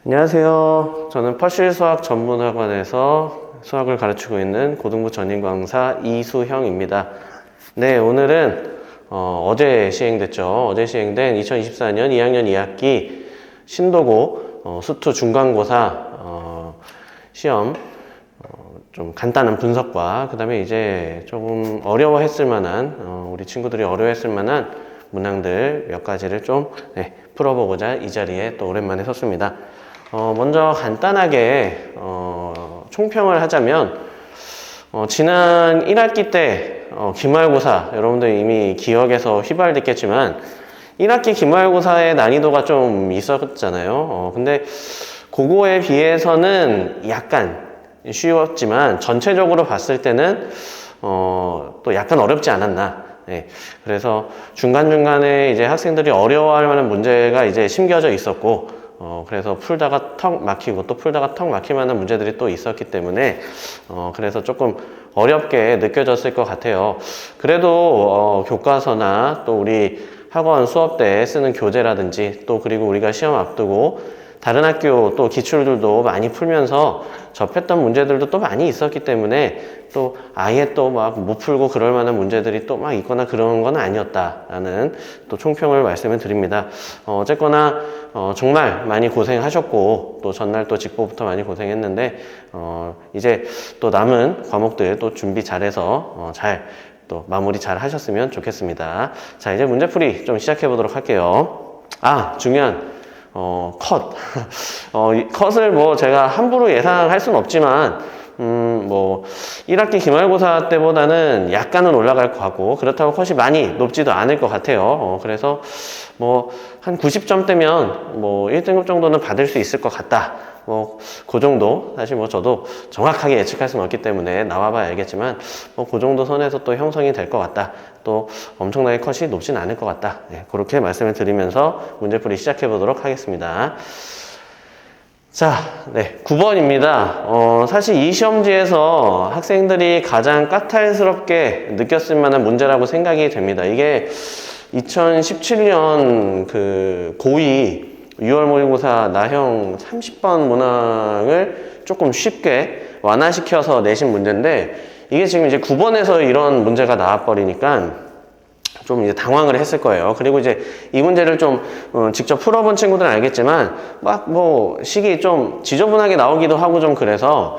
안녕하세요. 저는 펄실수학 전문학원에서 수학을 가르치고 있는 고등부 전임 강사 이수형입니다. 네, 오늘은 어제 시행됐죠. 어제 시행된 2024년 2학년 2학기 신도고 수투 중간고사 시험 좀 간단한 분석과 그 다음에 이제 조금 어려워했을 만한 우리 친구들이 어려워했을 만한 문항들 몇 가지를 좀 풀어보고자 이 자리에 또 오랜만에 섰습니다. 먼저 간단하게 총평을 하자면 지난 1학기 때 기말고사 여러분들 이미 기억에서 휘발됐겠지만 1학기 기말고사의 난이도가 좀 있었잖아요. 근데 그거에 비해서는 약간 쉬웠지만 전체적으로 봤을 때는 또 약간 어렵지 않았나. 네. 그래서 중간중간에 이제 학생들이 어려워할 만한 문제가 이제 심겨져 있었고 그래서 풀다가 턱 막히고 또 풀다가 턱 막힐 만한 문제들이 또 있었기 때문에 그래서 조금 어렵게 느껴졌을 것 같아요. 그래도 교과서나 또 우리 학원 수업 때 쓰는 교재라든지 또 그리고 우리가 시험 앞두고 다른 학교 또 기출들도 많이 풀면서 접했던 문제들도 또 많이 있었기 때문에 또 아예 또 막 못 풀고 그럴 만한 문제들이 또 막 있거나 그런 건 아니었다라는 또 총평을 말씀을 드립니다. 어쨌거나 정말 많이 고생하셨고 또 전날 또 직보부터 많이 고생했는데 이제 또 남은 과목들 또 준비 잘해서 잘 또 마무리 잘 하셨으면 좋겠습니다. 자, 이제 문제풀이 좀 시작해 보도록 할게요. 중요한 컷. 컷을 뭐 제가 함부로 예상할 수는 없지만, 1학기 기말고사 때보다는 약간은 올라갈 것 같고, 그렇다고 컷이 많이 높지도 않을 것 같아요. 그래서 한 90점대면 1등급 정도는 받을 수 있을 것 같다. 그 정도. 사실 저도 정확하게 예측할 수는 없기 때문에 나와봐야 알겠지만, 그 정도 선에서 또 형성이 될 것 같다. 또 엄청나게 컷이 높진 않을 것 같다. 네, 그렇게 말씀을 드리면서 문제풀이 시작해 보도록 하겠습니다. 자, 9번입니다. 사실 이 시험지에서 학생들이 가장 까탈스럽게 느꼈을 만한 문제라고 생각이 됩니다. 이게 2017년 고2 6월 모의고사 나형 30번 문항을 조금 쉽게 완화시켜서 내신 문제인데 이게 지금 이제 9번에서 이런 문제가 나와버리니까 좀 이제 당황을 했을 거예요. 그리고 이제 이 문제를 좀 직접 풀어본 친구들은 알겠지만 식이 좀 지저분하게 나오기도 하고 좀 그래서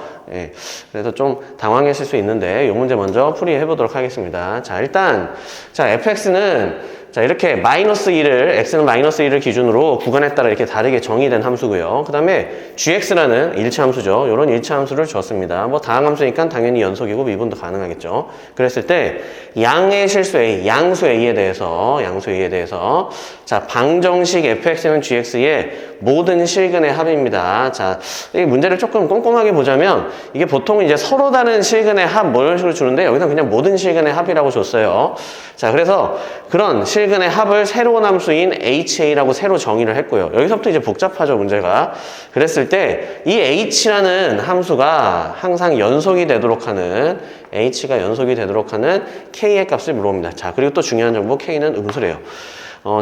그래서 좀 당황했을 수 있는데 이 문제 먼저 풀이해 보도록 하겠습니다. 자, 일단 fx는 이렇게 x는 마이너스 1을 기준으로 구간에 따라 이렇게 다르게 정의된 함수고요. 그 다음에 gx라는 일치 함수죠. 이런 일치 함수를 줬습니다. 다항 함수니까 당연히 연속이고 미분도 가능하겠죠. 그랬을 때 양의 실수 a, 양수 a에 대해서 자, 방정식 fx는 gx의 모든 실근의 합입니다. 자, 이 문제를 조금 꼼꼼하게 보자면 이게 보통 이제 서로 다른 실근의 합 이런 식으로 주는데 여기서 그냥 모든 실근의 합이라고 줬어요. 자, 그래서 그런 실근의 합을 새로운 함수인 HA라고 새로 정의를 했고요. 여기서부터 이제 복잡하죠, 문제가. 그랬을 때 이 H라는 함수가 항상 연속이 되도록 하는 H가 연속이 되도록 하는 K의 값을 물어봅니다. 자, 그리고 또 중요한 정보 K는 음수래요.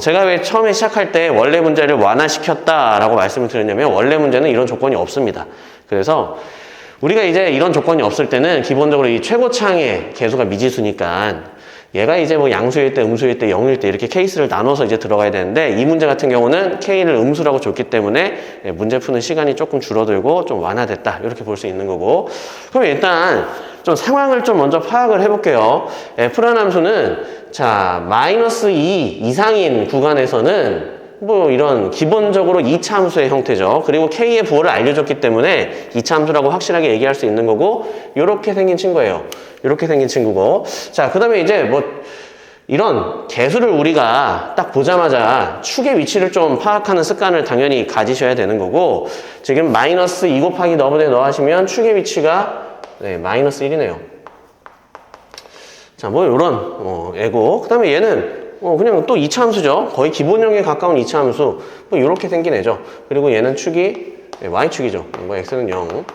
제가 왜 처음에 시작할 때 원래 문제를 완화시켰다라고 말씀을 드렸냐면 원래 문제는 이런 조건이 없습니다. 그래서 우리가 이제 이런 조건이 없을 때는 기본적으로 이 최고차항의 계수가 미지수니까 얘가 이제 양수일 때, 음수일 때, 0일 때 이렇게 케이스를 나눠서 이제 들어가야 되는데 이 문제 같은 경우는 K를 음수라고 줬기 때문에 문제 푸는 시간이 조금 줄어들고 좀 완화됐다 이렇게 볼 수 있는 거고 그럼 일단 좀 상황을 좀 먼저 파악을 해볼게요. F라는 함수는 자 마이너스 2 이상인 구간에서는 이런 기본적으로 2차 함수의 형태죠. 그리고 K의 부호를 알려줬기 때문에 2차 함수라고 확실하게 얘기할 수 있는 거고 요렇게 생긴 친구예요. 이렇게 생긴 친구고 자 그 다음에 이제 이런 개수를 우리가 딱 보자마자 축의 위치를 좀 파악하는 습관을 당연히 가지셔야 되는 거고 지금 마이너스 2 곱하기 너브에 넣으시면 축의 위치가 마이너스 1이네요. 자 요런 애고 그 다음에 얘는 그냥 또 2차 함수죠. 거의 기본형에 가까운 2차 함수 이렇게 생긴 애죠. 그리고 얘는 축이 y축이죠. x는 0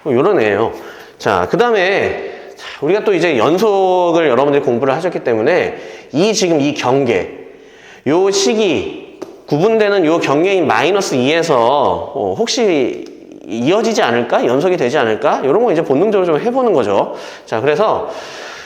요런 애예요. 자 그 다음에 우리가 또 이제 연속을 여러분들이 공부를 하셨기 때문에 지금 이 경계 요 식이 구분되는 요 경계인 마이너스 2에서 혹시 이어지지 않을까? 연속이 되지 않을까? 이런 거 이제 본능적으로 좀 해보는 거죠. 자, 그래서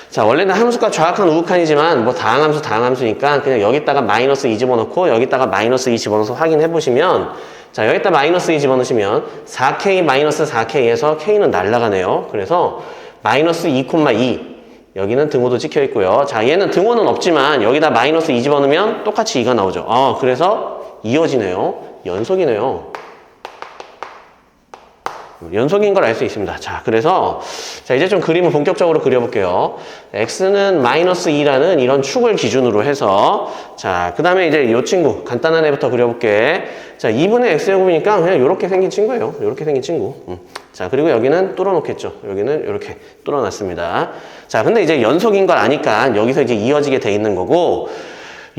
자, 원래는 함수가 좌악한 우극한이지만 뭐 다항함수니까 그냥 여기다가 마이너스 2 집어넣고 여기다가 마이너스 2 집어넣어서 확인해 보시면 자, 여기다 마이너스 2 집어넣으시면 4k 마이너스 4k에서 k는 날아가네요. 그래서 마이너스 2,2 여기는 등호도 찍혀 있고요. 자, 얘는 등호는 없지만 여기다 마이너스 2 집어넣으면 똑같이 2가 나오죠. 그래서 이어지네요. 연속이네요. 연속인 걸 알 수 있습니다. 자, 그래서 자, 이제 좀 그림을 본격적으로 그려볼게요. x는 마이너스 2라는 이런 축을 기준으로 해서 자, 그 다음에 이제 이 친구 간단한 애부터 그려볼게. 자, 2분의 x제곱이니까 그냥 이렇게 생긴 친구예요. 이렇게 생긴 친구. 자, 그리고 여기는 뚫어놓겠죠. 여기는 이렇게 뚫어놨습니다. 자, 근데 이제 연속인 걸 아니까 여기서 이제 이어지게 돼 있는 거고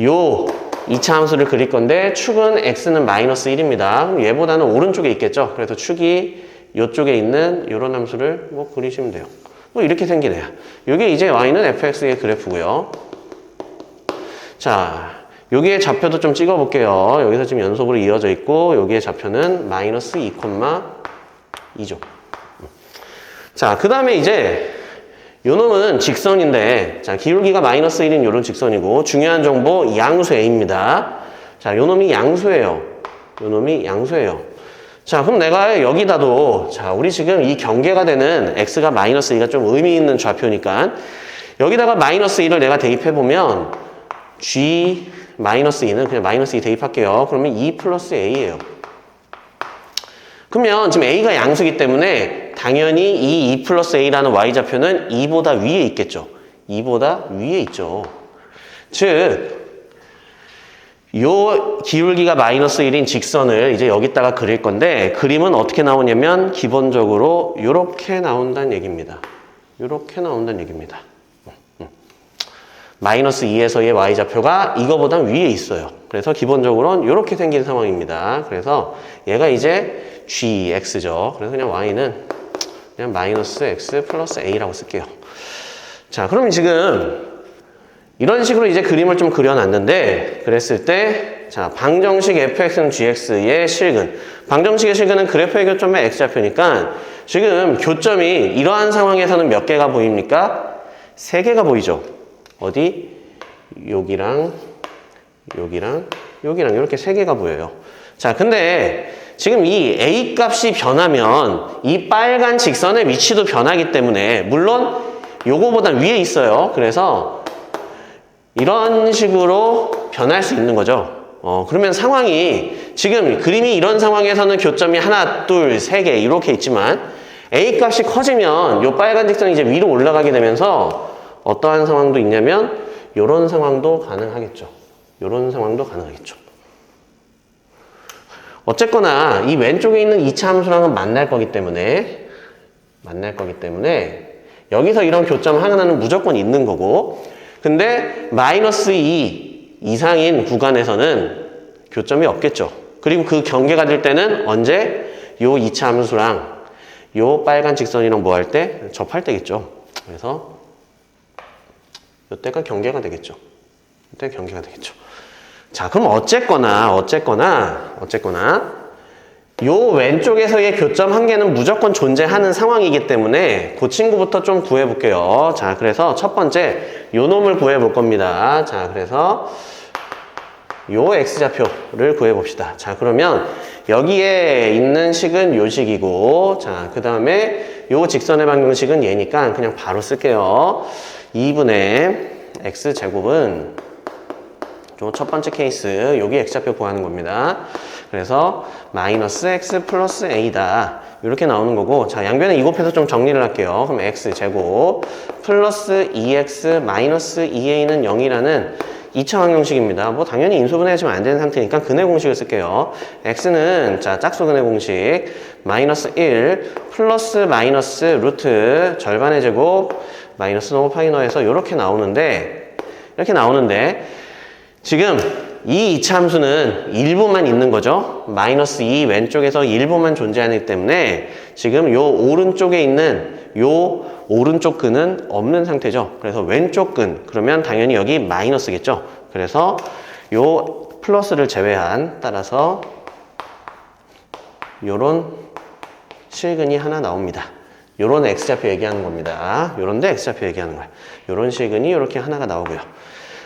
요 2차 함수를 그릴 건데 축은 x는 마이너스 1입니다. 그럼 얘보다는 오른쪽에 있겠죠. 그래서 축이 이쪽에 있는 이런 함수를 뭐 그리시면 돼요. 뭐 이렇게 생긴 애야. 이게 이제 y는 fx의 그래프고요. 자, 여기에 좌표도 좀 찍어볼게요. 여기서 지금 연속으로 이어져 있고 여기에 좌표는 마이너스 2,2죠. 자, 그 다음에 이제 요 놈은 직선인데 자, 기울기가 마이너스 1인 요런 직선이고 중요한 정보 양수 a입니다. 자, 요 놈이 양수예요. 요 놈이 양수예요. 자, 그럼 내가 여기다도 자, 우리 지금 이 경계가 되는 x가 마이너스 2가 좀 의미 있는 좌표니까 여기다가 마이너스 2를 내가 대입해보면 g 마이너스 2는 그냥 마이너스 2 대입할게요. 그러면 2 플러스 a예요. 그러면 지금 a가 양수이기 때문에 당연히 이 2 플러스 a라는 y좌표는 2보다 위에 있겠죠. 2보다 위에 있죠. 즉 요 기울기가 마이너스 1인 직선을 이제 여기다가 그릴 건데 그림은 어떻게 나오냐면 기본적으로 요렇게 나온다는 얘기입니다. 요렇게 나온다는 얘기입니다. 마이너스 2에서의 y좌표가 이거보다 위에 있어요. 그래서 기본적으로는 요렇게 생긴 상황입니다. 그래서 얘가 이제 gx죠. 그래서 그냥 y는 그냥 마이너스 x 플러스 a라고 쓸게요. 자, 그럼 지금 이런 식으로 이제 그림을 좀 그려놨는데 그랬을 때 자, 방정식 fx는 gx의 실근 방정식의 실근은 그래프의 교점의 x좌표니까 지금 교점이 이러한 상황에서는 몇 개가 보입니까? 3개가 보이죠. 어디? 여기랑 여기랑 여기랑 이렇게 3개가 보여요. 자, 근데 지금 이 a 값이 변하면 이 빨간 직선의 위치도 변하기 때문에 물론 요거보다 위에 있어요. 그래서 이런 식으로 변할 수 있는 거죠. 그러면 상황이 지금 그림이 이런 상황에서는 교점이 하나, 둘, 3개 이렇게 있지만 a 값이 커지면 요 빨간 직선이 이제 위로 올라가게 되면서 어떠한 상황도 있냐면 요런 상황도 가능하겠죠. 요런 상황도 가능하겠죠. 어쨌거나 이 왼쪽에 있는 2차 함수랑은 만날 거기 때문에 여기서 이런 교점 하나는 무조건 있는 거고 근데 마이너스 2 이상인 구간에서는 교점이 없겠죠. 그리고 그 경계가 될 때는 언제? 요 2차 함수랑 요 빨간 직선이랑 뭐 할 때? 접할 때겠죠. 그래서 요때가 경계가 되겠죠. 요때 경계가 되겠죠. 자, 그럼 어쨌거나 요 왼쪽에서의 교점 한 개는 무조건 존재하는 상황이기 때문에 그 친구부터 좀 구해볼게요. 자, 그래서 첫 번째 요 놈을 구해볼 겁니다. 자, 그래서 요 x좌표를 구해봅시다. 자, 그러면 여기에 있는 식은 요 식이고 자, 그 다음에 요 직선의 방정식은 얘니까 그냥 바로 쓸게요. 2분의 x제곱은 요 첫 번째 케이스 여기 x좌표 구하는 겁니다. 그래서 마이너스 x 플러스 a다. 이렇게 나오는 거고 자, 양변에 2 곱해서 좀 정리를 할게요. 그럼 x제곱 플러스 2x 마이너스 2a는 0이라는 2차 방정식입니다. 뭐 당연히 인수분해하시면 안 되는 상태니까 근해 공식을 쓸게요. x는 자, 짝수 근해 공식 마이너스 1 플러스 마이너스 루트 절반의 제곱 마이너스 너무 파이너에서 이렇게 나오는데 지금 이 2차 함수는 일부만 있는 거죠. 마이너스 2 왼쪽에서 일부만 존재하기 때문에 지금 요 오른쪽에 있는 요 오른쪽 근은 없는 상태죠. 그래서 왼쪽 근 그러면 당연히 여기 마이너스겠죠. 그래서 요 플러스를 제외한 따라서 요런 실근이 하나 나옵니다. 요런 X좌표 얘기하는 겁니다. 요런데 X좌표 얘기하는 거예요. 요런 실근이 이렇게 하나가 나오고요.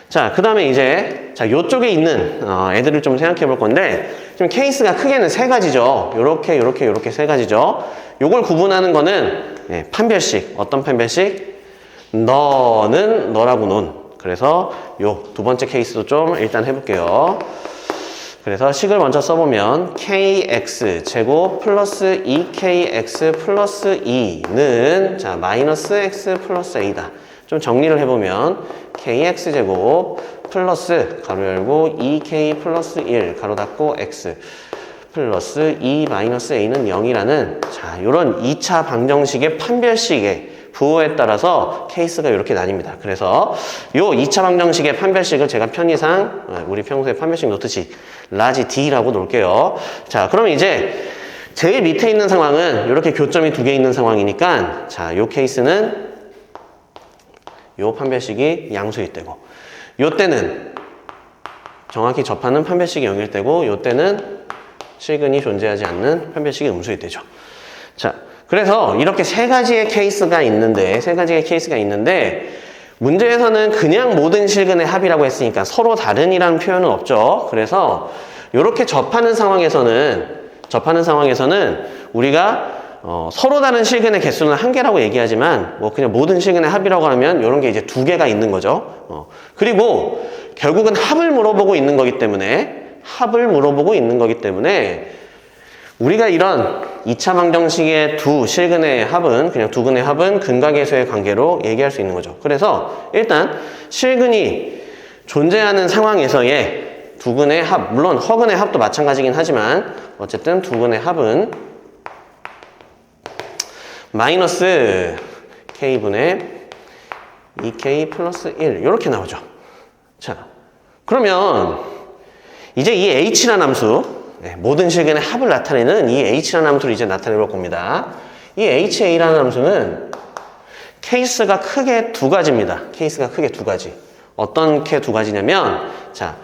자, 그 다음에 이제, 자, 요쪽에 있는, 애들을 좀 생각해 볼 건데, 좀 케이스가 크게는 세 가지죠. 요렇게 세 가지죠. 요걸 구분하는 거는, 판별식. 어떤 판별식? 너는 너라고 논. 그래서 요 두 번째 케이스도 좀 일단 해볼게요. 그래서 식을 먼저 써보면 kx 제곱 플러스 2kx 플러스 2는 자 마이너스 x 플러스 a다. 좀 정리를 해보면 kx 제곱 플러스 가로 열고 2k 플러스 1 가로 닫고 x 플러스 2 마이너스 a는 0이라는 자 요런 2차 방정식의 판별식의 부호에 따라서 케이스가 이렇게 나뉩니다. 그래서 요 2차 방정식의 판별식을 제가 편의상 우리 평소에 판별식 놓듯이 라지 D라고 놓을게요. 자, 그럼 이제 제일 밑에 있는 상황은 이렇게 교점이 두 개 있는 상황이니까 자, 요 케이스는 요 판별식이 양수일 때고 요 때는 정확히 접하는 판별식이 0일 때고 요 때는 실근이 존재하지 않는 판별식이 음수일 때죠. 자, 그래서 이렇게 세 가지의 케이스가 있는데 문제에서는 그냥 모든 실근의 합이라고 했으니까 서로 다른이라는 표현은 없죠. 그래서 이렇게 접하는 상황에서는 우리가 서로 다른 실근의 개수는 한 개라고 얘기하지만 뭐 그냥 모든 실근의 합이라고 하면 이런 게 이제 두 개가 있는 거죠. 그리고 결국은 합을 물어보고 있는 거기 때문에 우리가 이런 2차 방정식의 두 실근의 합은 그냥 두 근의 합은 근각계수의 관계로 얘기할 수 있는 거죠. 그래서 일단 실근이 존재하는 상황에서의 두 근의 합, 물론 허근의 합도 마찬가지긴 하지만 어쨌든 두 근의 합은 마이너스 k분의 2k 플러스 1 이렇게 나오죠. 자, 그러면 이제 이 h라는 함수 모든 실근의 합을 나타내는 이 h라는 함수를 이제 나타내 볼 겁니다. 이 ha라는 함수는 케이스가 크게 두 가지입니다. 어떤 게 두 가지냐면 자,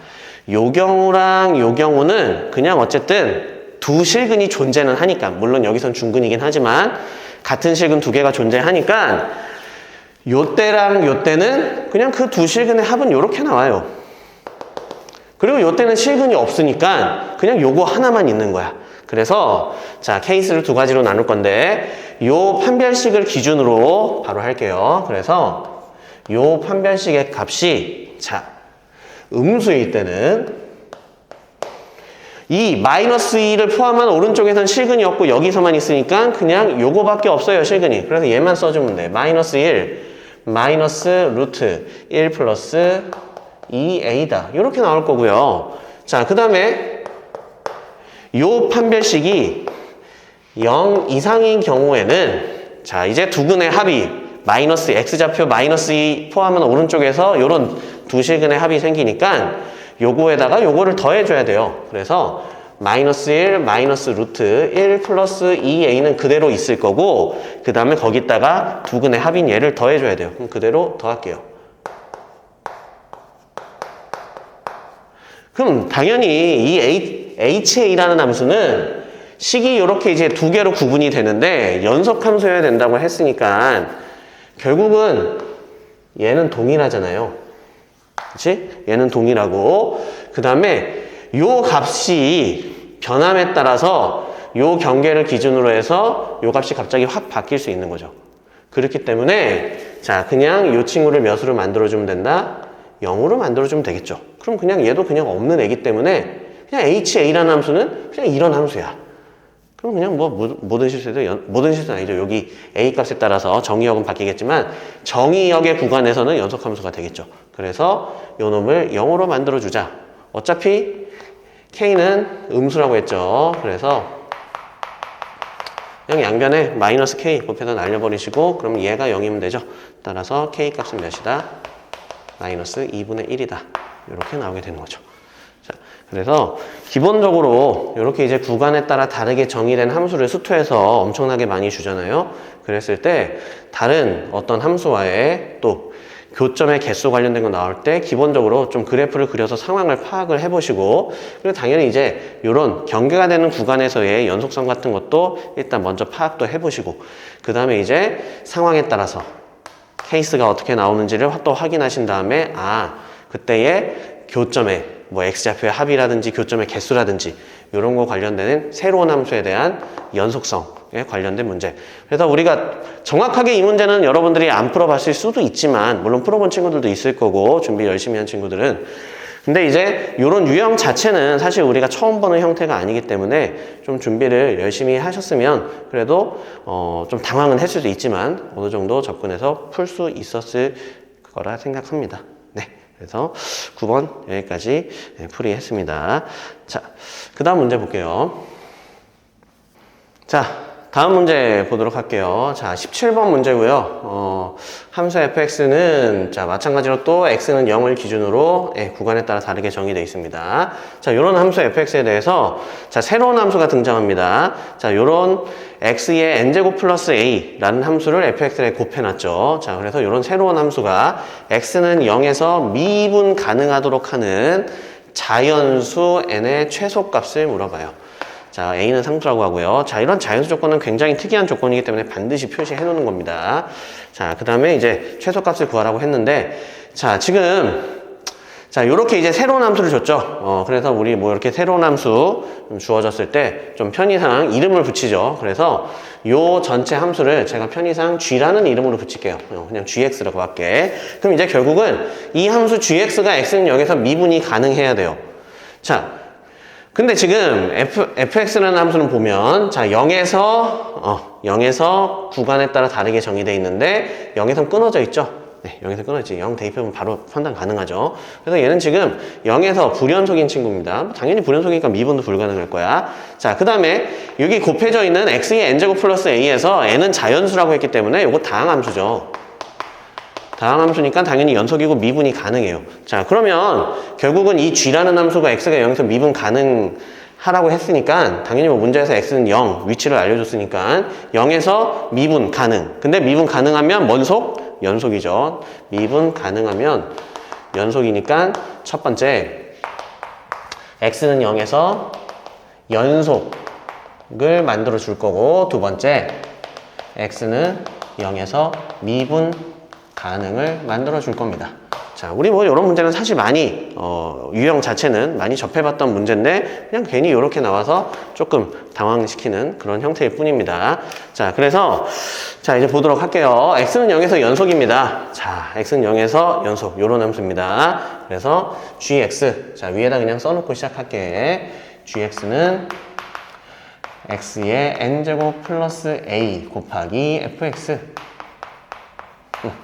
요 경우랑 요 경우는 그냥 어쨌든 두 실근이 존재는 하니까 물론 여기선 중근이긴 하지만 같은 실근 두 개가 존재하니까 요 때랑 요 때는 그냥 그 두 실근의 합은 요렇게 나와요. 그리고 요때는 실근이 없으니까 그냥 요거 하나만 있는 거야. 그래서 자 케이스를 두 가지로 나눌 건데 요 판별식을 기준으로 바로 할게요. 그래서 요 판별식의 값이 자 음수일 때는 이 마이너스 2를 포함한 오른쪽에선 실근이 없고 여기서만 있으니까 그냥 요거밖에 없어요 실근이. 그래서 얘만 써주면 돼. 마이너스 1 마이너스 루트 1 플러스 2a다. 이렇게 나올 거고요. 자, 그 다음에 요 판별식이 0 이상인 경우에는 자, 이제 두 근의 합이 마이너스 x좌표 마이너스 2 포함한 오른쪽에서 요런 두 실근의 합이 생기니까 요거에다가 요거를 더해줘야 돼요. 그래서 마이너스 1 마이너스 루트 1 플러스 2a는 그대로 있을 거고 그 다음에 거기다가 두 근의 합인 얘를 더해줘야 돼요. 그럼 그대로 더할게요. 그럼 당연히 이 HA라는 함수는 식이 이렇게 이제 두 개로 구분이 되는데 연속함수여야 된다고 했으니까 결국은 얘는 동일하잖아요. 그치? 얘는 동일하고 그 다음에 요 값이 변함에 따라서 요 경계를 기준으로 해서 요 값이 갑자기 확 바뀔 수 있는 거죠. 그렇기 때문에 자 그냥 요 친구를 몇으로 만들어주면 된다? 0으로 만들어주면 되겠죠. 그럼 그냥 얘도 그냥 없는 애기 때문에 그냥 HA라는 함수는 그냥 이런 함수야. 그럼 그냥 뭐 모든 실수는 아니죠. 여기 A 값에 따라서 정의역은 바뀌겠지만 정의역의 구간에서는 연속함수가 되겠죠. 그래서 요 놈을 0으로 만들어주자. 어차피 K는 음수라고 했죠. 그래서 그냥 양변에 마이너스 K 곱해서 날려버리시고 그럼 얘가 0이면 되죠. 따라서 K 값은 몇이다? 마이너스 2분의 1이다. 이렇게 나오게 되는 거죠. 자, 그래서 기본적으로 이렇게 이제 구간에 따라 다르게 정의된 함수를 수투해서 엄청나게 많이 주잖아요. 그랬을 때 다른 어떤 함수와의 또 교점의 개수 관련된 거 나올 때 기본적으로 좀 그래프를 그려서 상황을 파악을 해보시고, 그리고 당연히 이제 이런 경계가 되는 구간에서의 연속성 같은 것도 일단 먼저 파악도 해보시고, 그 다음에 이제 상황에 따라서 케이스가 어떻게 나오는지를 또 확인하신 다음에 그때의 교점의 뭐 x좌표의 합이라든지 교점의 개수라든지 이런 거 관련되는 새로운 함수에 대한 연속성에 관련된 문제. 그래서 우리가 정확하게 이 문제는 여러분들이 안 풀어봤을 수도 있지만, 물론 풀어본 친구들도 있을 거고 준비 열심히 한 친구들은. 근데 이제 이런 유형 자체는 사실 우리가 처음 보는 형태가 아니기 때문에 좀 준비를 열심히 하셨으면 그래도 좀 당황은 했을 수도 있지만 어느 정도 접근해서 풀 수 있었을 거라 생각합니다. 네. 그래서 9번 여기까지 풀이했습니다. 자, 그 다음 문제 볼게요. 자, 다음 문제 보도록 할게요. 자, 17번 문제고요. 함수 fx는 자, 마찬가지로 또 x는 0을 기준으로 구간에 따라 다르게 정의되어 있습니다. 자, 이런 함수 fx에 대해서 자, 새로운 함수가 등장합니다. 자, 이런 x의 n제곱 플러스 a라는 함수를 fx에 곱해놨죠. 자, 그래서 이런 새로운 함수가 x는 0에서 미분 가능하도록 하는 자연수 n의 최소값을 물어봐요. 자, A는 상수라고 하고요. 자, 이런 자연수 조건은 굉장히 특이한 조건이기 때문에 반드시 표시해 놓는 겁니다. 자, 그 다음에 이제 최소값을 구하라고 했는데, 자, 지금, 자, 요렇게 이제 새로운 함수를 줬죠. 그래서 우리 뭐 이렇게 새로운 함수 주어졌을 때 좀 편의상 이름을 붙이죠. 그래서 요 전체 함수를 제가 편의상 g라는 이름으로 붙일게요. 그냥 gx라고 할게. 그럼 이제 결국은 이 함수 gx가 x는 0에서 미분이 가능해야 돼요. 자, 근데 지금 fx라는 함수는 보면 자 0에서 구간에 따라 다르게 정의되어 있는데 0에서 끊어져 있죠. 네, 0에서 끊어져 있지. 0 대입하면 바로 판단 가능하죠. 그래서 얘는 지금 0에서 불연속인 친구입니다. 당연히 불연속이니까 미분도 불가능할 거야. 자, 그 다음에 여기 곱해져 있는 x의 n제곱 플러스 a에서 n은 자연수라고 했기 때문에 이거 다항함수죠. 다항함수니까 당연히 연속이고 미분이 가능해요. 자, 그러면 결국은 이 g라는 함수가 x가 0에서 미분 가능하라고 했으니까 당연히 뭐 문제에서 x는 0 위치를 알려줬으니까 0에서 미분 가능. 근데 미분 가능하면 뭔 속? 연속이죠. 미분 가능하면 연속이니까 첫 번째 x는 0에서 연속을 만들어 줄 거고, 두 번째 x는 0에서 미분 가능을 만들어 줄 겁니다. 자, 우리 뭐 이런 문제는 사실 많이 유형 자체는 많이 접해봤던 문제인데 그냥 괜히 이렇게 나와서 조금 당황시키는 그런 형태일 뿐입니다. 자, 그래서 자 이제 보도록 할게요. x는 0에서 연속입니다. 자, x는 0에서 연속 요런 함수입니다. 그래서 gx 자 위에다 그냥 써놓고 시작할게. gx는 x의 n제곱 플러스 a 곱하기 fx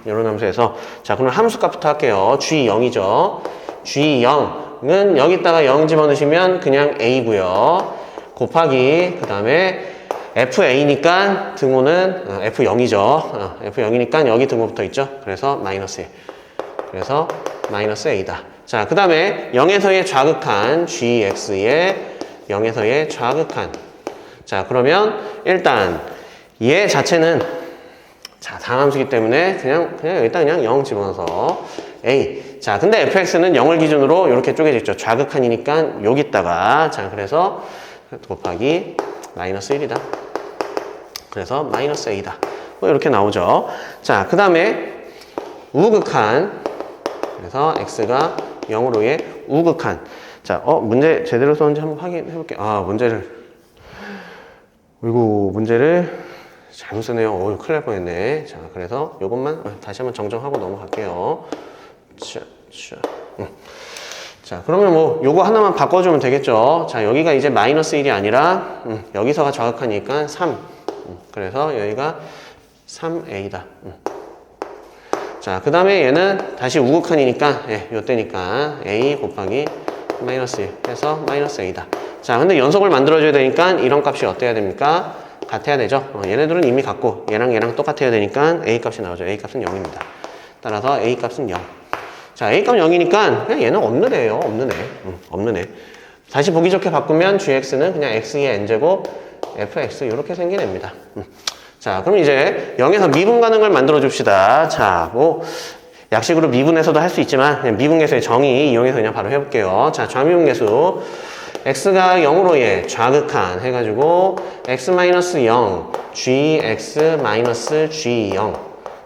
이런 함수에서 자 그럼 함수값부터 할게요. g0이죠. g0은 여기다가 0 집어넣으시면 그냥 a고요. 곱하기 그 다음에 fa니까 등호는 f0이죠. f0이니까 여기 등호 붙어 있죠. 그래서 마이너스 1. 그래서 마이너스 a다. 자, 그 다음에 0에서의 좌극한 gx의 0에서의 좌극한. 자, 그러면 일단 얘 자체는 자, 다항함수이기 때문에 그냥 여기다 그냥 0 집어넣어서 a. 자, 근데 fx는 0을 기준으로 이렇게 쪼개져 있죠. 좌극한이니까 여기다가 자, 그래서 곱하기 마이너스 1이다. 그래서 마이너스 a다. 뭐 이렇게 나오죠. 자, 그 다음에 우극한. 그래서 x가 0으로의 우극한. 자, 문제 제대로 썼는지 한번 확인해 볼게요. 문제를 잘못 쓰네요. 큰일 날 뻔했네. 자, 그래서 요것만 다시 한번 정정하고 넘어갈게요. 자, 그러면 뭐 요거 하나만 바꿔주면 되겠죠. 자, 여기가 이제 마이너스 1이 아니라 여기서가 좌극하니까 3. 그래서 여기가 3a다. 자, 그 다음에 얘는 다시 우극한이니까 요때니까 a 곱하기 마이너스 1 해서 마이너스 a다. 자, 근데 연속을 만들어줘야 되니까 이런 값이 어때야 됩니까? 같아야 되죠. 얘네들은 이미 같고 얘랑 똑같아야 되니까 a 값이 나오죠. a 값은 0입니다. 따라서 a 값은 0. 자, a 값 0이니까 그냥 얘는 없는 애예요. 없는 애. 다시 보기 좋게 바꾸면 gx는 그냥 x의 n제곱 fx 이렇게 생긴 애입니다. 자, 그럼 이제 0에서 미분 가능을 만들어 줍시다. 자, 뭐 약식으로 미분해서도 할 수 있지만 그냥 미분계수의 정의 이용해서 그냥 바로 해볼게요. 자, 좌미분계수 x가 0으로 좌극한 해가지고 x-0 gx-g0.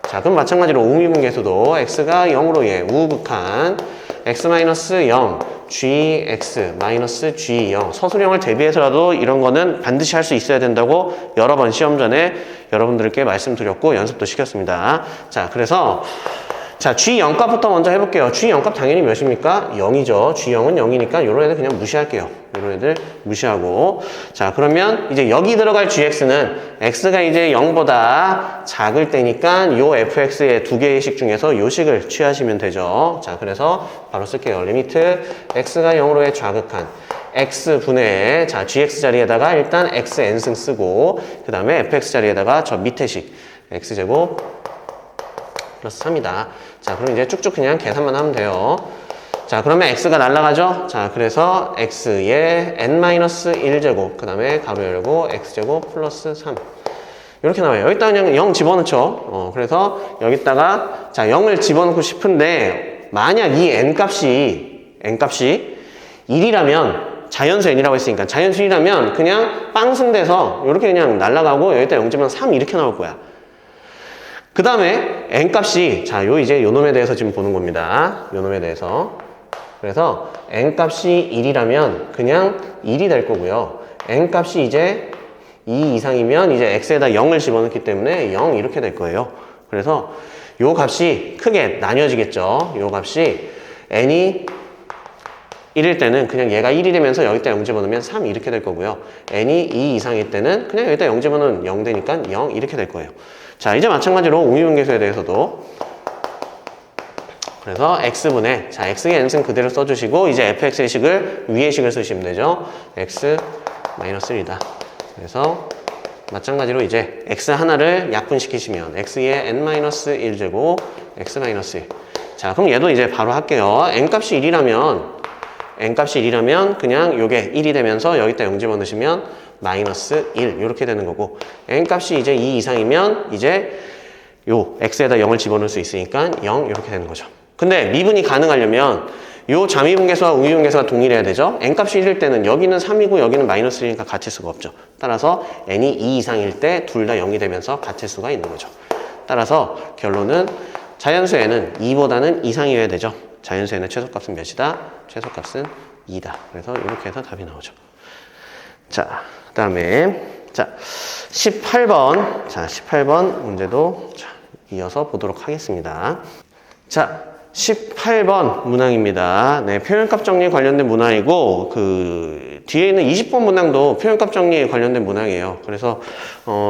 자, 그럼 마찬가지로 우미분계수도 x가 0으로 우극한 x-0 gx-g0. 서술형을 대비해서라도 이런 거는 반드시 할 수 있어야 된다고 여러 번 시험 전에 여러분들께 말씀드렸고 연습도 시켰습니다. 자, 그래서 자, G0 값부터 먼저 해볼게요. G0 값 당연히 몇입니까? 0이죠. G0은 0이니까 이런 애들 그냥 무시할게요. 이런 애들 무시하고. 자, 그러면 이제 여기 들어갈 GX는 X가 이제 0보다 작을 때니까 요 fx의 두 개의 식 중에서 요 식을 취하시면 되죠. 자, 그래서 바로 쓸게요. 리미트 X가 0으로의 좌극한 X분의 자, GX 자리에다가 일단 XN승 쓰고 그 다음에 fx 자리에다가 저 밑에 식 X제곱 플러스 3이다. 자, 그럼 이제 쭉쭉 그냥 계산만 하면 돼요. 자, 그러면 x가 날아가죠? 자, 그래서 x의 n-1제곱, 그 다음에 가로 열고 x제곱 플러스 3. 이렇게 나와요. 여기다 그냥 0 집어넣죠. 그래서 여기다가 자, 0을 집어넣고 싶은데 만약 이 n값이 1이라면 자연수 n이라고 했으니까 자연수 1이라면 그냥 빵승돼서 이렇게 그냥 날아가고 여기다 0 집어넣으면 3 이렇게 나올 거야. 그 다음에 n값이 자, 이제 요 놈에 대해서 지금 보는 겁니다. 요 놈에 대해서. 그래서 n값이 1이라면 그냥 1이 될 거고요. n값이 이제 2 이상이면 이제 x에다 0을 집어넣기 때문에 0 이렇게 될 거예요. 그래서 요 값이 크게 나뉘어지겠죠. 요 값이 n이 1일 때는 그냥 얘가 1이 되면서 여기다 0 집어넣으면 3 이렇게 될 거고요. n이 2 이상일 때는 그냥 여기다 0 집어넣으면 0 되니까 0 이렇게 될 거예요. 자, 이제 마찬가지로 우미분계수에 대해서도 그래서 x분의 자, x의 n승 그대로 써주시고 이제 fx의 식을 위의 식을 쓰시면 되죠. x-1이다. 그래서 마찬가지로 이제 x 하나를 약분시키시면 x의 n-1제곱 x-1. 자, 그럼 얘도 이제 바로 할게요. n값이 1이라면 그냥 요게 1이 되면서 여기다 0 집어넣으시면 마이너스 1 이렇게 되는 거고 n값이 이제 2 이상이면 이제 요 x에다 0을 집어넣을 수 있으니까 0 이렇게 되는 거죠. 근데 미분이 가능하려면 요 자미분계수와 우미분계수가 동일해야 되죠. n값이 1일 때는 여기는 3이고 여기는 마이너스 1이니까 같을 수가 없죠. 따라서 n이 2 이상일 때 둘 다 0이 되면서 같을 수가 있는 거죠. 따라서 결론은 자연수 n은 2보다는 이상이어야 되죠. 자연수 n의 최소값은 몇이다? 최소값은 2다. 그래서 이렇게 해서 답이 나오죠. 자, 그 다음에 자 18번 자 18번 문제도 자, 이어서 보도록 하겠습니다. 자 18번 문항입니다. 네, 표현값 정리에 관련된 문항이고 그 뒤에 있는 20번 문항도 표현값 정리에 관련된 문항이에요. 그래서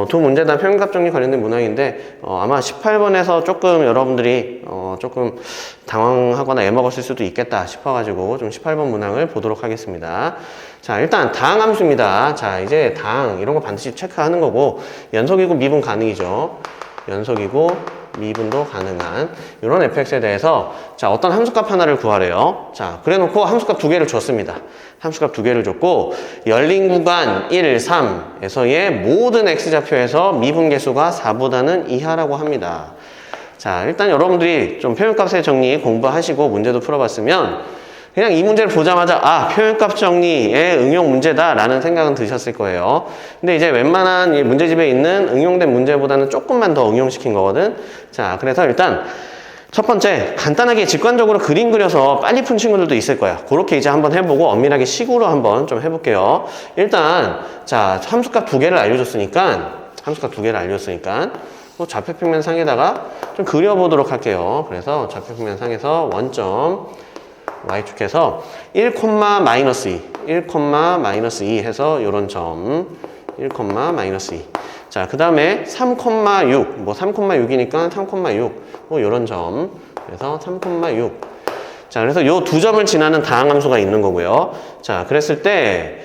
두 문제 다 표현값 정리에 관련된 문항인데 아마 18번에서 조금 여러분들이 조금 당황하거나 애먹었을 수도 있겠다 싶어가지고 좀 18번 문항을 보도록 하겠습니다. 자, 일단 다항함수입니다. 자, 이제 다항 이런 거 반드시 체크하는 거고 연속이고 미분 가능이죠. 연속이고 미분도 가능한 이런 fx에 대해서 자, 어떤 함수값 하나를 구하래요. 자, 그래 놓고 함수값 두 개를 줬습니다. 함수값 두 개를 줬고 열린 구간 1, 3에서의 모든 x좌표에서 미분계수가 4보다는 이하라고 합니다. 자, 일단 여러분들이 좀 표현값의 정리 공부하시고 문제도 풀어봤으면 그냥 이 문제를 보자마자 아, 표현값 정리의 응용 문제다 라는 생각은 드셨을 거예요. 근데 이제 웬만한 이 문제집에 있는 응용된 문제보다는 조금만 더 응용시킨 거거든. 자, 그래서 일단 첫 번째 간단하게 직관적으로 그림 그려서 빨리 푼 친구들도 있을 거야. 그렇게 이제 한번 해보고 엄밀하게 식으로 한번 좀 해볼게요. 일단 자, 함수값 두 개를 알려줬으니까 또 좌표평면 상에다가 좀 그려보도록 할게요. 그래서 좌표평면 상에서 원점 y축에서 1, -2 1, 해서 요런 점 1, -2 자, 그 다음에 3,6 뭐 3,6이니까 3,6 뭐 요런 점 그래서 3,6 자, 그래서 요 두 점을 지나는 다항함수가 있는 거고요. 자, 그랬을 때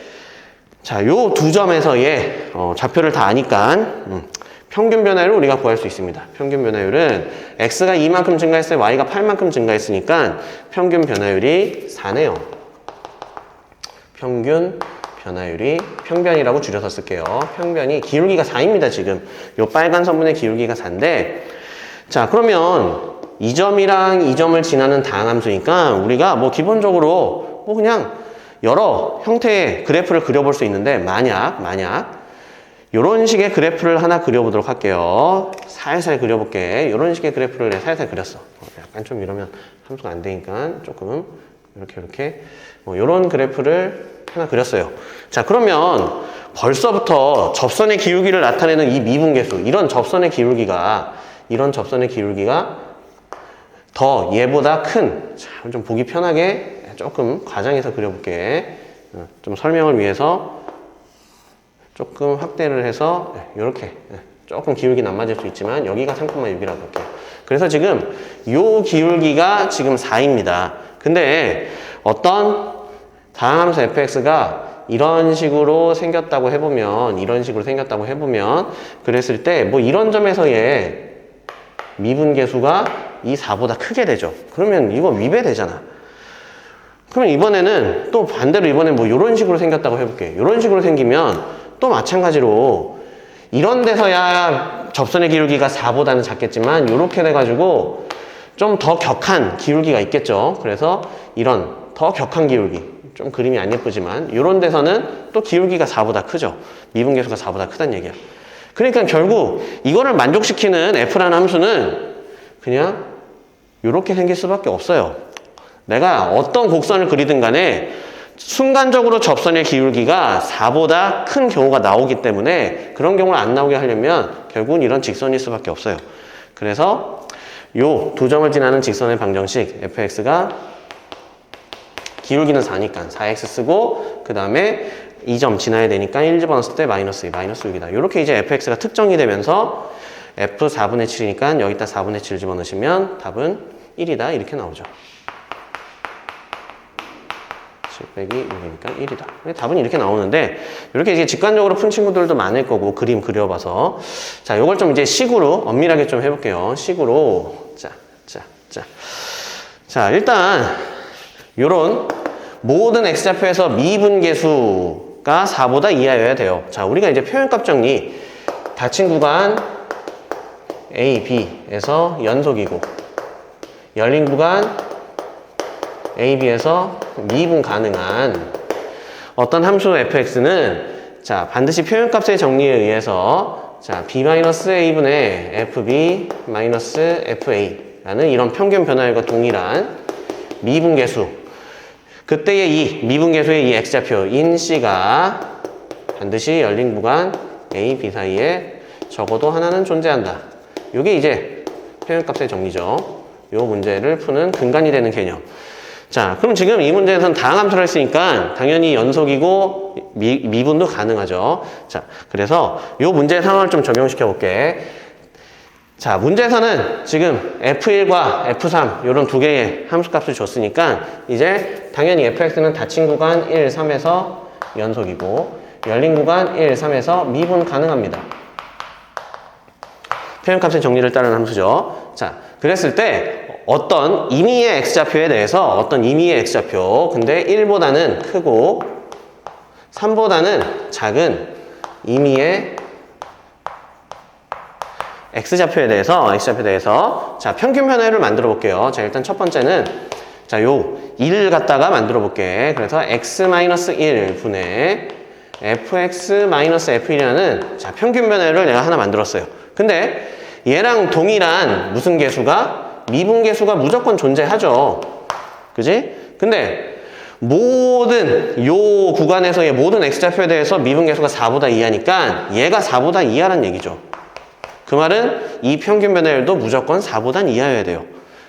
자, 요 두 점에서의 좌표를 다 아니까 평균 변화율을 우리가 구할 수 있습니다. 평균 변화율은 x가 2만큼 증가했어요. y가 8만큼 증가했으니까 평균 변화율이 4네요. 평균 변화율이 평변이라고 줄여서 쓸게요. 평변이 기울기가 4입니다. 지금 요 빨간 선분의 기울기가 4인데 자, 그러면 이 점이랑 이 점을 지나는 다항함수니까 우리가 뭐 기본적으로 뭐 그냥 여러 형태의 그래프를 그려볼 수 있는데 만약 이런 식의 그래프를 하나 그려보도록 할게요. 살살 그려볼게. 이런 식의 그래프를 내가 살살 그렸어. 약간 좀 이러면 함수가 안 되니까 조금 이렇게 이런 그래프를 하나 그렸어요. 자, 그러면 벌써부터 접선의 기울기를 나타내는 이 미분계수, 이런 접선의 기울기가 더 얘보다 큰, 자, 좀 보기 편하게 조금 과장해서 그려볼게. 좀 설명을 위해서 조금 확대를 해서 이렇게 조금 기울기는 안 맞을 수 있지만 여기가 3,6이라고 할게요. 그래서 지금 요 기울기가 지금 4입니다. 근데 어떤 다항함수 fx가 이런 식으로 생겼다고 해보면 그랬을 때 뭐 이런 점에서의 미분계수가 이 4보다 크게 되죠. 그러면 이거 위배되잖아. 그러면 이번에는 또 반대로 이번에 뭐 이런 식으로 생겼다고 해볼게. 이런 식으로 생기면 또 마찬가지로 이런 데서야 접선의 기울기가 4보다는 작겠지만 이렇게 돼가지고 좀 더 격한 기울기가 있겠죠. 그래서 이런 더 격한 기울기, 좀 그림이 안 예쁘지만 이런 데서는 또 기울기가 4보다 크죠. 미분계수가 4보다 크다는 얘기야. 그러니까 결국 이거를 만족시키는 f라는 함수는 그냥 이렇게 생길 수밖에 없어요. 내가 어떤 곡선을 그리든 간에 순간적으로 접선의 기울기가 4보다 큰 경우가 나오기 때문에 그런 경우를 안 나오게 하려면 결국은 이런 직선일 수밖에 없어요. 그래서 요 두 점을 지나는 직선의 방정식 fx가 기울기는 4니까 4x 쓰고 그 다음에 2점 지나야 되니까 1 집어넣었을 때 마이너스 2, 마이너스 6이다. 이렇게 이제 fx가 특정이 되면서 f 4분의 7이니까 여기다 4분의 7 집어넣으시면 답은 1이다. 이렇게 나오죠. 7 빼기 6이니까 1이다. 답은 이렇게 나오는데 이렇게 이제 직관적으로 푼 친구들도 많을 거고 그림 그려봐서 자, 요걸 좀 이제 식으로 엄밀하게 좀 해볼게요. 식으로 자, 일단 요런 모든 x좌표에서 미분계수가 4보다 이하여야 돼요. 자, 우리가 이제 표현값 정리 닫힌 구간 A, B에서 연속이고 열린 구간 A, B에서 미분 가능한 어떤 함수 fx는 자, 반드시 표현값의 정리에 의해서 자, b-a분의 fb-fa라는 이런 평균 변화율과 동일한 미분계수, 그때의 이 미분계수의 이 x좌표인 C가 반드시 열린 구간 A, B 사이에 적어도 하나는 존재한다. 이게 이제 표현값의 정리죠. 이 문제를 푸는 근간이 되는 개념. 자, 그럼 지금 이 문제에서는 다항함수를 했으니까 당연히 연속이고 미분도 가능하죠. 자, 그래서 이 문제의 상황을 좀 적용시켜 볼게. 자, 문제에서는 지금 F1과 F3 이런 두 개의 함수값을 줬으니까 이제 당연히 fx는 닫힌 구간 1, 3에서 연속이고 열린 구간 1, 3에서 미분 가능합니다. 표현값의 정리를 따르는 함수죠. 자, 그랬을 때 어떤 임의의 x좌표에 대해서 어떤 임의의 x좌표 근데 1보다는 크고 3보다는 작은 임의의 x좌표에 대해서 자, 평균 변화율을 만들어 볼게요. 자, 일단 첫 번째는 자, 요 1을 갖다가 만들어 볼게. 그래서 x-1 분의 fx-f1이라는 자, 평균 변화율을 내가 하나 만들었어요. 근데 얘랑 동일한 무슨 계수가 미분계수가 무조건 존재하죠. 그지? 근데 모든 요 구간에서의 모든 x좌표에 대해서 미분계수가 4보다 이하니까 얘가 4보다 이하란 얘기죠. 그 말은 이 평균 변화율도 무조건 4보단 이하여야 돼요.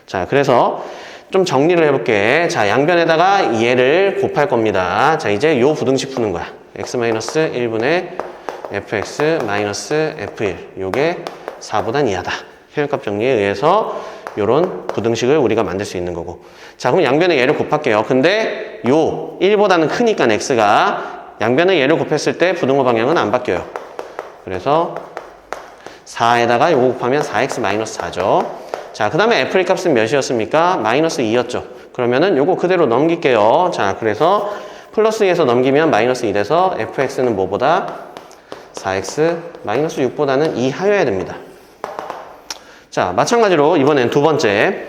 자, 그래서 좀 정리를 해볼게. 자, 양변에다가 얘를 곱할 겁니다. 자, 이제 요 부등식 푸는 거야. x-1분의 fx-f1 요게 4보단 이하다. 표현값 정리에 의해서 요런 부등식을 우리가 만들 수 있는 거고. 자, 그럼 양변에 얘를 곱할게요. 근데 요 1보다는 크니까 x가 양변에 얘를 곱했을 때 부등호 방향은 안 바뀌어요. 그래서 4에다가 요거 곱하면 4x-4죠. 자, 그 다음에 f1 값은 몇이었습니까? 마이너스 2였죠. 그러면은 요거 그대로 넘길게요. 자, 그래서 플러스 2에서 넘기면 마이너스 2 돼서 fx는 뭐보다? 4x-6보다는 2 하여야 됩니다. 자, 마찬가지로 이번엔 두 번째.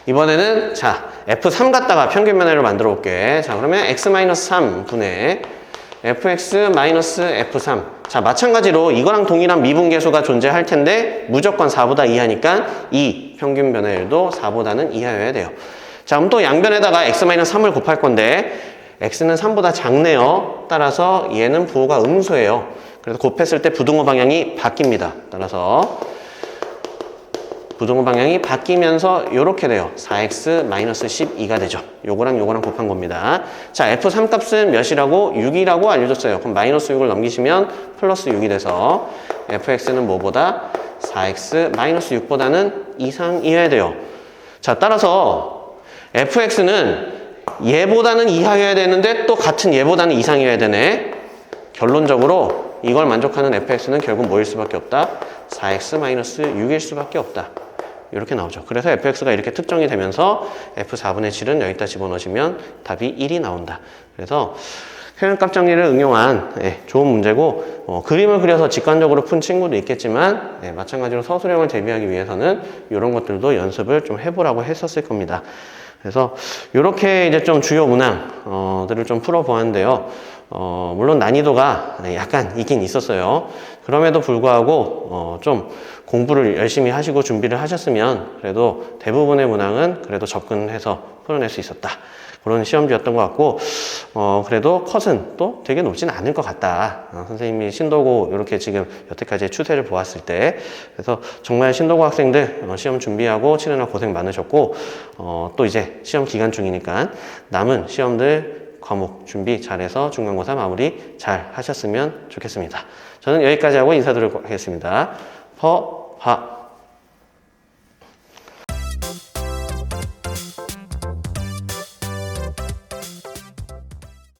이번에는 자, F3 갖다가 평균 면회를 만들어 볼게. 자, 그러면 x-3 분의 fx-f3. 자, 마찬가지로 이거랑 동일한 미분계수가 존재할 텐데 무조건 4보다 이하니까 이 평균 변화율도 4보다는 이하여야 돼요. 자, 그럼 또 양변에다가 x-3을 곱할 건데 x는 3보다 작네요. 따라서 얘는 부호가 음수예요. 그래서 곱했을 때 부등호 방향이 바뀝니다. 따라서 부등호 방향이 바뀌면서 이렇게 돼요. 4x-12가 되죠. 요거랑 요거랑 곱한 겁니다. 자, F3 값은 몇이라고? 6이라고 알려줬어요. 그럼 마이너스 6을 넘기시면 플러스 6이 돼서 fx는 뭐보다? 4x-6보다는 이상이어야 돼요. 자, 따라서 fx는 얘보다는 이하여야 되는데 또 같은 얘보다는 이상이어야 되네. 결론적으로 이걸 만족하는 fx는 결국 뭐일 수밖에 없다? 4x-6일 수밖에 없다. 이렇게 나오죠. 그래서 fx가 이렇게 특정이 되면서 f4분의 7은 여기다 집어넣으시면 답이 1이 나온다. 그래서 표현값 정리를 응용한 좋은 문제고 그림을 그려서 직관적으로 푼 친구도 있겠지만 마찬가지로 서술형을 대비하기 위해서는 이런 것들도 연습을 좀 해보라고 했었을 겁니다. 그래서 이렇게 이제 좀 주요 문항들을 좀 풀어보았는데요. 물론 난이도가 약간 있긴 있었어요. 그럼에도 불구하고 좀 공부를 열심히 하시고 준비를 하셨으면 그래도 대부분의 문항은 그래도 접근해서 풀어낼 수 있었다. 그런 시험지였던 것 같고 그래도 컷은 또 되게 높지는 않을 것 같다. 선생님이 신도고 이렇게 지금 여태까지의 추세를 보았을 때 그래서 정말 신도고 학생들 시험 준비하고 치느라 고생 많으셨고 또 이제 시험 기간 중이니까 남은 시험들 과목 준비 잘해서 중간고사 마무리 잘 하셨으면 좋겠습니다. 저는 여기까지 하고 인사드리도록 하겠습니다. 퍼파